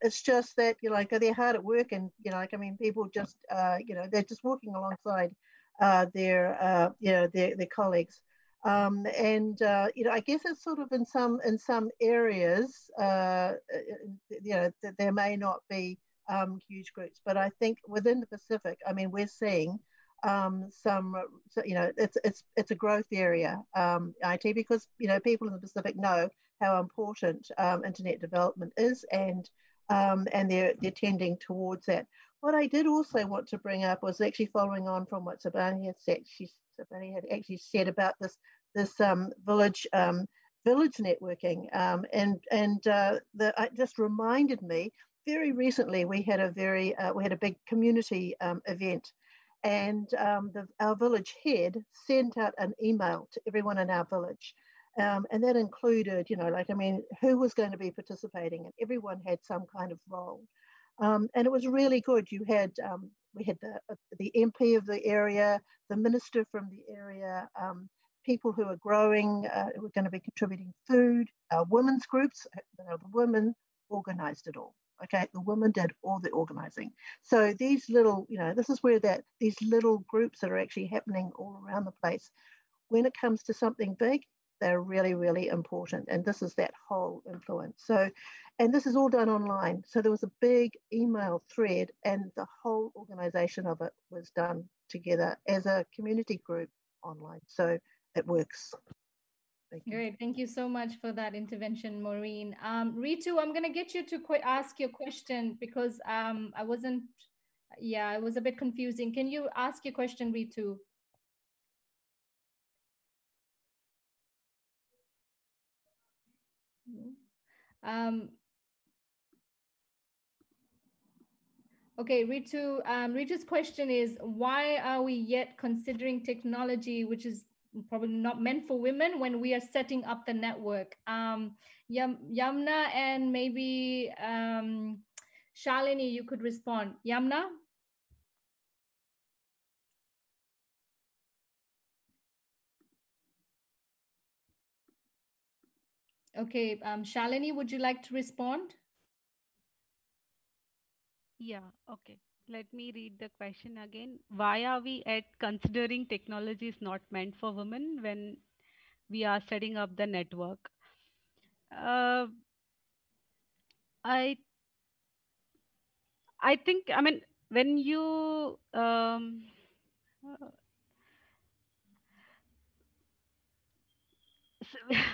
It's just that they're hard at work, and people just they're just walking alongside their colleagues. I guess it's sort of in some areas, there may not be huge groups, but I think within the Pacific, we're seeing it's a growth area, IT, because people in the Pacific know how important internet development is, and they're tending towards that. What I did also want to bring up was actually following on from what Sabani had said. Sabani had actually said about this village networking, it just reminded me. Very recently, we had a big community event, and our village head sent out an email to everyone in our village, and that included, who was going to be participating, and everyone had some kind of role, and it was really good. We had the MP of the area, the minister from the area, people who are growing, who are going to be contributing food, women's groups. The women organised it all. Okay, the women did all the organizing. So these little, this is where these little groups that are actually happening all around the place, when it comes to something big, they're really, really important. And this is that whole influence. So, and this is all done online. So there was a big email thread, and the whole organization of it was done together as a community group online. So it works. Great. Thank you so much for that intervention, Maureen. Ritu, I'm going to get you to ask your question because I wasn't, it was a bit confusing. Can you ask your question, Ritu? Okay, Ritu's question is, why are we yet considering technology which is probably not meant for women when we are setting up the network? Yamna and maybe Shalini, you could respond. Yamna? Okay, Shalini, would you like to respond? Yeah, okay. Let me read the question again. Why are we at considering technology is not meant for women when we are setting up the network? Uh, I think, I mean, when you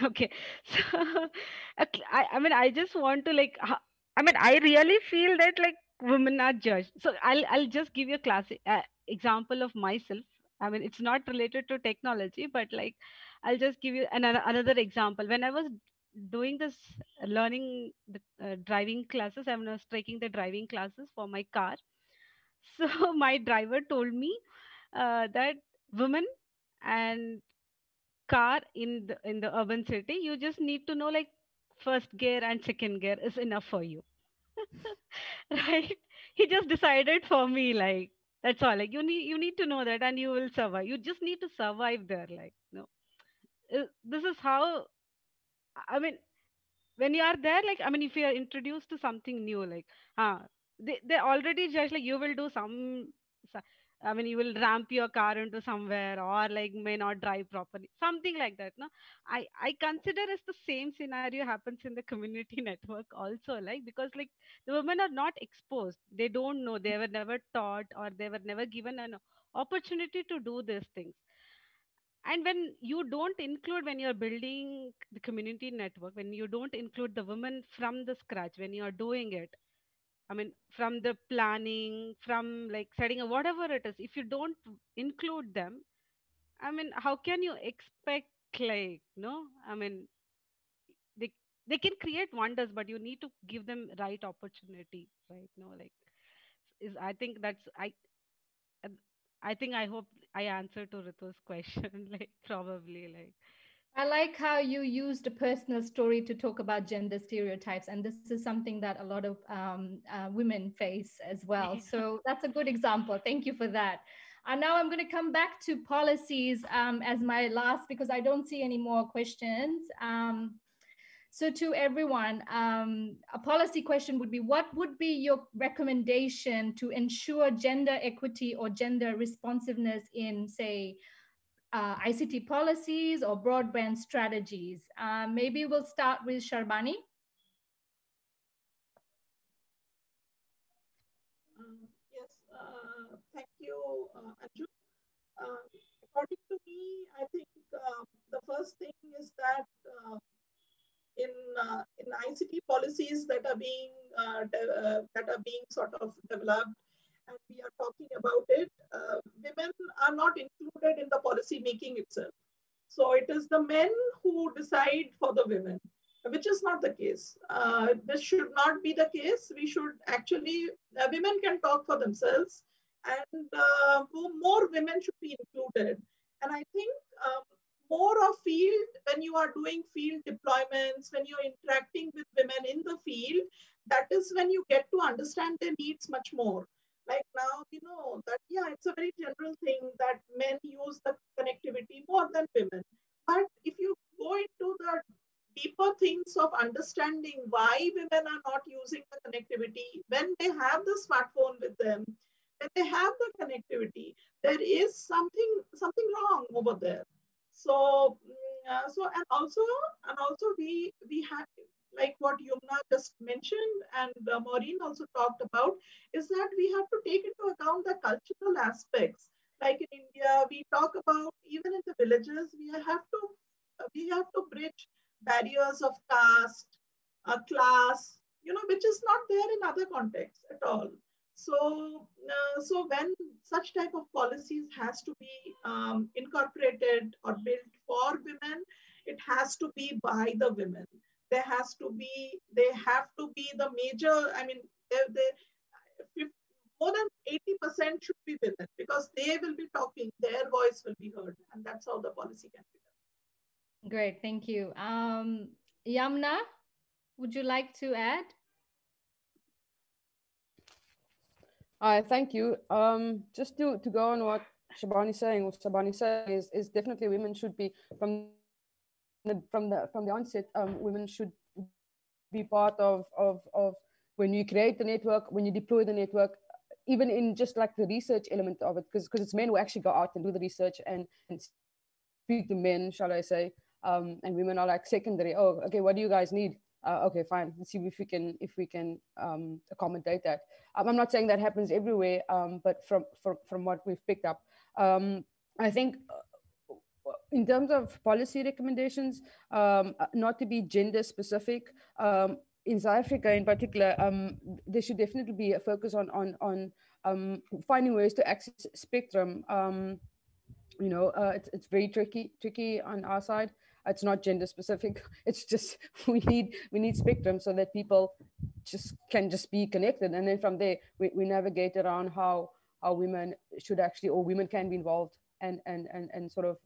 okay, so I mean, I just want to like, I mean, I really feel that like women are judged. So I'll just give you a classic example of myself. I mean, it's not related to technology, but like, I'll just give you another example. When I was doing this learning the driving classes, I was taking the driving classes for my car. So my driver told me that women and car in the urban city, you just need to know like first gear and second gear is enough for you. Right? He just decided for me, like that's all. Like you need to know that and you will survive. You just need to survive there. Like no, this is how, I mean, when you are there, like I mean, if you are introduced to something new, like they already judge like you will do I mean, you will ramp your car into somewhere or like may not drive properly, something like that. No, I consider as the same scenario happens in the community network also, like because like the women are not exposed, they don't know, they were never taught or they were never given an opportunity to do these things. And when you don't include, when you're building the community network, when you don't include the women from the scratch, when you're doing it, I mean, from the planning, from like setting a whatever it is, if you don't include them, I mean, how can you expect like, no? I mean, they they can create wonders, but you need to give them right opportunity, right? No, like is I think that's uh, I think I hope I answered to Ritu's question, like probably like. I like how you used a personal story to talk about gender stereotypes, and this is something that a lot of women face as well. So that's a good example. Thank you for that. And now I'm going to come back to policies as my last, because I don't see any more questions. So to everyone, a policy question would be, what would be your recommendation to ensure gender equity or gender responsiveness in, say, ICT policies or broadband strategies? Maybe we'll start with Sharbani. Yes, thank you, Anju. According to me, I think the first thing is that in ICT policies that are being sort of developed, and we are talking about it, women are not included in the policy making itself. So it is the men who decide for the women, which is not the case. This should not be the case. We should actually, women can talk for themselves, and more women should be included. And I think more of field, when you are doing field deployments, when you're interacting with women in the field, that is when you get to understand their needs much more. Like now, we know that, yeah, it's a very general thing that men use the connectivity more than women. But if you go into the deeper things of understanding why women are not using the connectivity when they have the smartphone with them, when they have the connectivity, there is something wrong over there. So, and also we have, like what Yumna just mentioned and Maureen also talked about, is that we have to take into account the cultural aspects. Like in India, we talk about even in the villages, we have to bridge barriers of caste, class, which is not there in other contexts at all. So when such type of policies has to be incorporated or built for women, it has to be by the women. They have to be the major. I mean, more than 80% should be women because they will be talking, their voice will be heard, and that's how the policy can be done. Great, thank you. Yamna, would you like to add? Thank you. Just to go on what Shabani saying is definitely women should be from the onset. Women should be part of when you create the network, when you deploy the network, even in just like the research element of it, because it's men who actually go out and do the research and speak to men, shall I say, and women are like secondary. Oh, okay, what do you guys need? Okay, fine. Let's see if we can accommodate that. I'm not saying that happens everywhere, but from what we've picked up, I think in terms of policy recommendations, not to be gender specific, in South Africa in particular, there should definitely be a focus on finding ways to access spectrum. It's very tricky on our side. It's not gender specific. It's just we need spectrum so that people can be connected, and then from there we navigate around how women should actually, or women can be involved, and sort of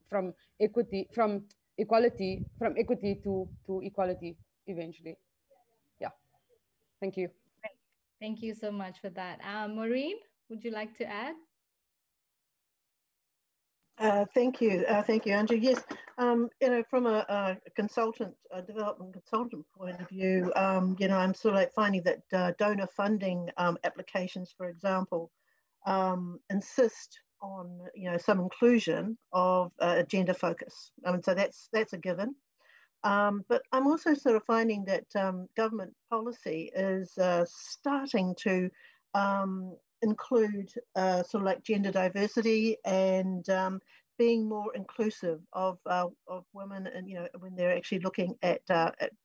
from equity to equality eventually. Yeah, thank you. Thank you so much for that. Maureen, would you like to add? Thank you, Andrew. Yes, from a consultant, a development consultant point of view, I'm sort of like finding that donor funding applications, for example, insist on some inclusion of gender focus. So that's a given. But I'm also sort of finding that government policy is starting to include sort of like gender diversity and being more inclusive of women, and when they're actually looking at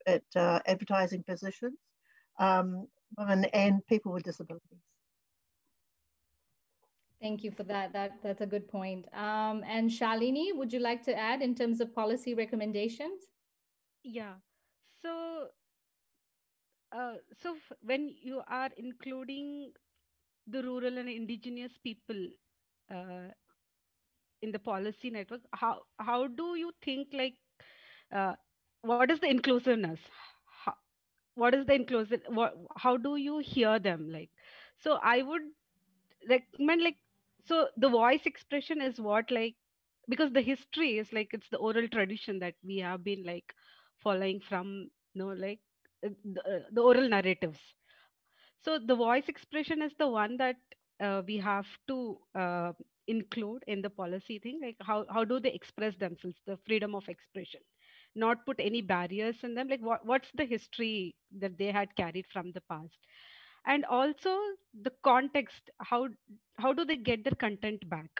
advertising positions, women and people with disabilities. Thank you for that. That's a good point. And Shalini, would you like to add in terms of policy recommendations? Yeah. So, when you are including the rural and indigenous people uh, in the policy network, how do you think, like, what is the inclusiveness? How, what is the inclusive? How do you hear them? Like, so I would recommend, like, so the voice expression is what, like, because the history is like it's the oral tradition that we have been like following from, like the oral narratives. So the voice expression is the one that we have to include in the policy thing. Like, how do they express themselves? The freedom of expression, not put any barriers in them. Like, what's the history that they had carried from the past, and also the context. How do they get their content back?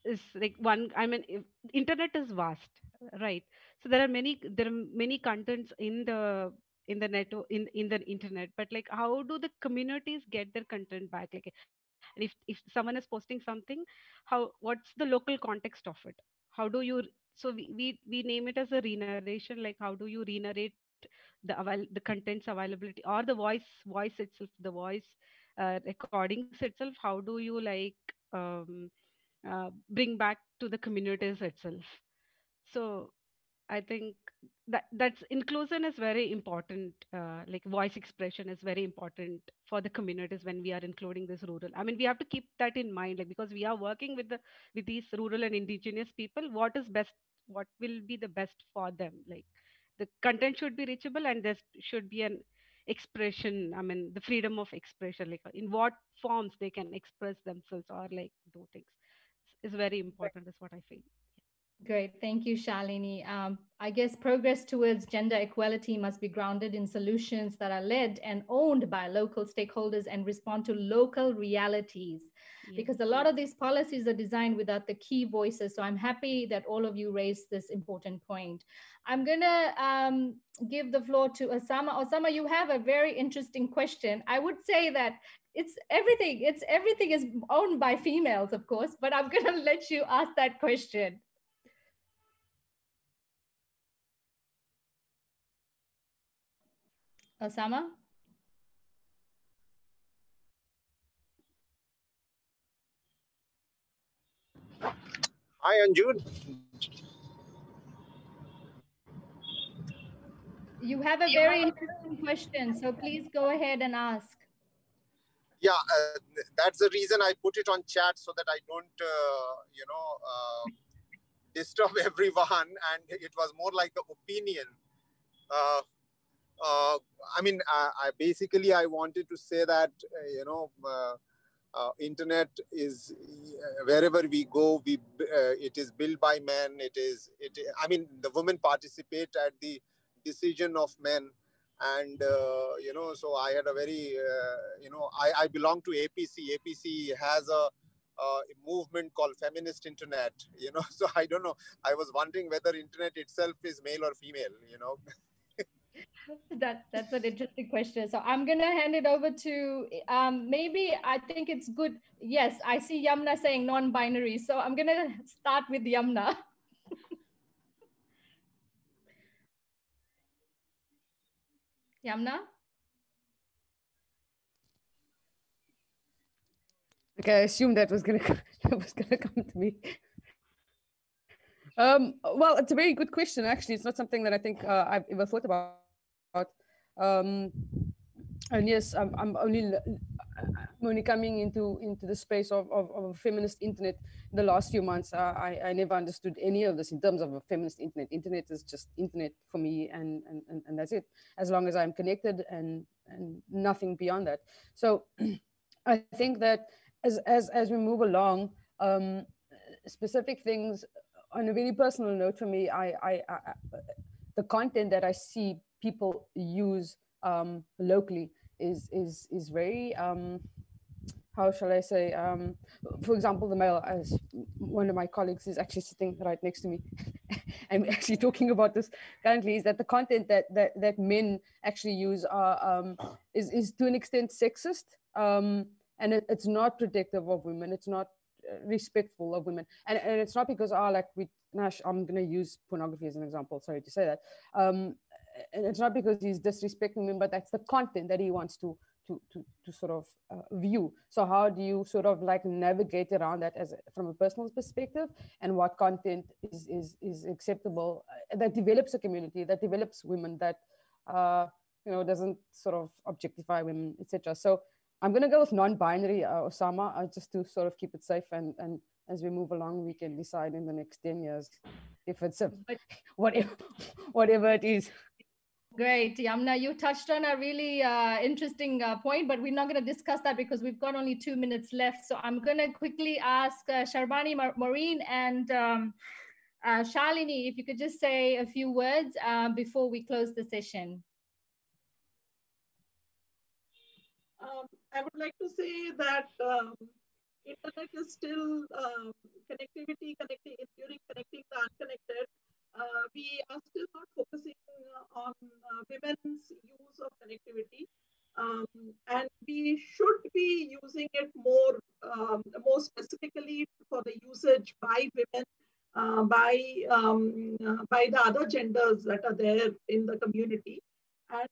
Is like one. I mean, internet is vast, right? So there are many contents in the net, in the internet, but like, how do the communities get their content back? Like, and if someone is posting something, what's the local context of it? How do you, so we name it as a re-narration. Like, how do you re-narrate the content's availability, or the voice itself, the voice recordings itself? How do you, like, bring back to the communities itself? So I think that's inclusion is very important. Like, voice expression is very important for the communities when we are including this rural. I mean, we have to keep that in mind, like, because we are working with these rural and indigenous people. What is best what will be the best for them. Like the content should be reachable, and there should be an expression. I mean, the freedom of expression, like in what forms they can express themselves or like do things, is very important. Is what I feel. Great. Thank you, Shalini. I guess progress towards gender equality must be grounded in solutions that are led and owned by local stakeholders and respond to local realities. Because a lot of these policies are designed without the key voices. So I'm happy that all of you raised this important point. I'm going to give the floor to Osama. Osama, you have a very interesting question. I would say that it's everything is owned by females, of course, but I'm going to let you ask that question. Osama? Hi, Anju. You have a very interesting question, so please go ahead and ask. Yeah, that's the reason I put it on chat so that I don't, disturb everyone. And it was more like an opinion. I basically I wanted to say that internet is wherever we go, it is built by men. The women participate at the decision of men, and so I had a very I belong to APC. APC has a movement called feminist internet. So I don't know. I was wondering whether internet itself is male or female. That's an interesting question. So I'm going to hand it over to, maybe I think it's good. Yes, I see Yamna saying non-binary. So I'm going to start with Yamna. Yamna? Okay, I assumed that was gonna come to me. Well, it's a very good question. Actually, it's not something that I think I've ever thought about. And yes, I'm only coming into the space of a feminist internet in the last few months. I never understood any of this in terms of a feminist internet. Internet is just internet for me, and that's it. As long as I'm connected and nothing beyond that. So I think that as we move along, specific things on a very personal note for me, I the content that I see people use locally is very how shall I say, for example, the mail, as one of my colleagues is actually sitting right next to me. I'm actually talking about this currently, is that the content that men actually use is to an extent sexist, and it's not protective of women. It's not respectful of women, and it's not because I'm going to use pornography as an example. Sorry to say that. And it's not because he's disrespecting them, but that's the content that he wants to sort of view. So how do you sort of like navigate around that from a personal perspective, and what content is acceptable that develops a community, that develops women, that doesn't sort of objectify women, etc. So I'm going to go with non-binary, Osama, just to sort of keep it safe, and as we move along, we can decide in the next 10 years if it's whatever it is. Great, Yamna, you touched on a really interesting point, but we're not going to discuss that because we've got only 2 minutes left. So I'm going to quickly ask Sharbani, Maureen, and Shalini, if you could just say a few words before we close the session. I would like to say that internet is still connectivity, including connecting the unconnected. We are still not focusing on women's use of connectivity, and we should be using it more specifically for the usage by women, by the other genders that are there in the community, and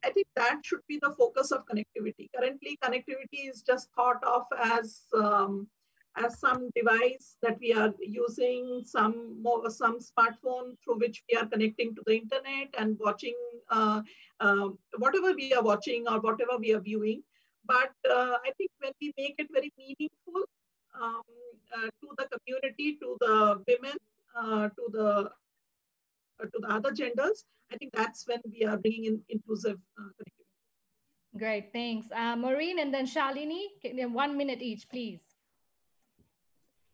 I think that should be the focus of connectivity. Currently, connectivity is just thought of as some device that we are using, some smartphone through which we are connecting to the internet and watching whatever we are watching or whatever we are viewing. But I think when we make it very meaningful to the community, to the women, to the other genders, I think that's when we are bringing in inclusive connectivity. Great, thanks. Maureen and then Shalini, 1 minute each, please.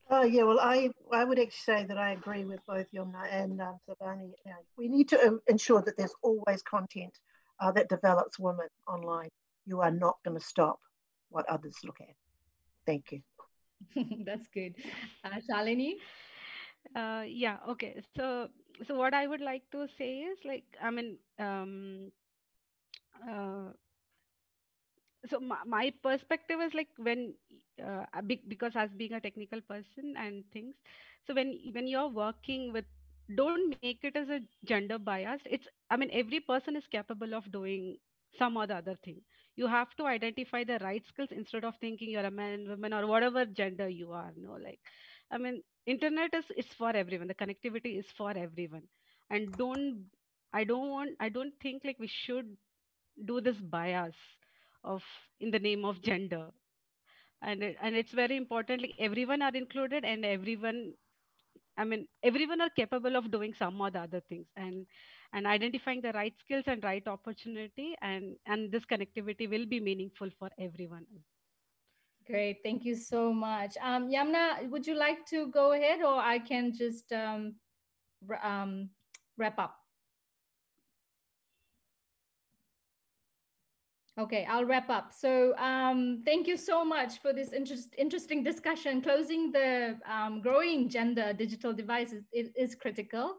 Yeah, well, I would actually say that I agree with both Yumna and Sabani. We need to ensure that there's always content that develops women online. You are not going to stop what others look at. Thank you. That's good. Shalini? Yeah, okay. So what I would like to say is like, I mean, so my perspective is like when because as being a technical person and things, so when you're working with, don't make it as a gender biased. It's, I mean, every person is capable of doing some or the other thing. You have to identify the right skills instead of thinking you're a man, woman, or whatever gender you are. No, like, I mean, internet is for everyone. The connectivity is for everyone, and I don't think like we should do this bias of in the name of gender. And it's very important, like everyone are included, and everyone, I mean, everyone are capable of doing some or the other things, and identifying the right skills and right opportunity, and this connectivity will be meaningful for everyone. Great, thank you so much. Yamna, would you like to go ahead, or I can just wrap up? Okay, I'll wrap up. So thank you so much for this interesting discussion. Closing the growing gender digital devices is critical,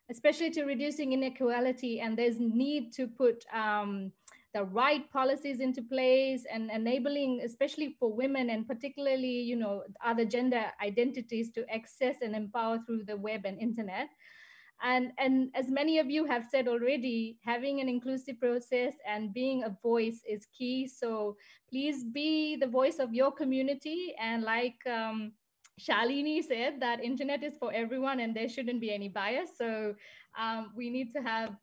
especially to reducing inequality. And there's need to put the right policies into place and enabling, especially for women and particularly, you know, other gender identities to access and empower through the web and internet. And as many of you have said already, having an inclusive process and being a voice is key. So please be the voice of your community. And like Shalini said, that internet is for everyone and there shouldn't be any bias. So we need to have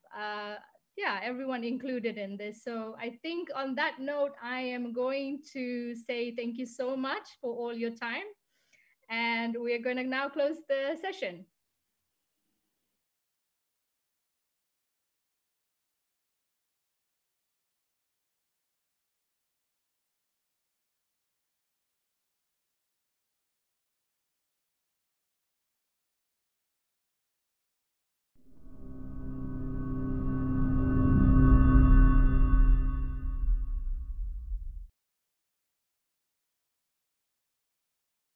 everyone included in this. So I think on that note, I am going to say thank you so much for all your time. And we're going to now close the session.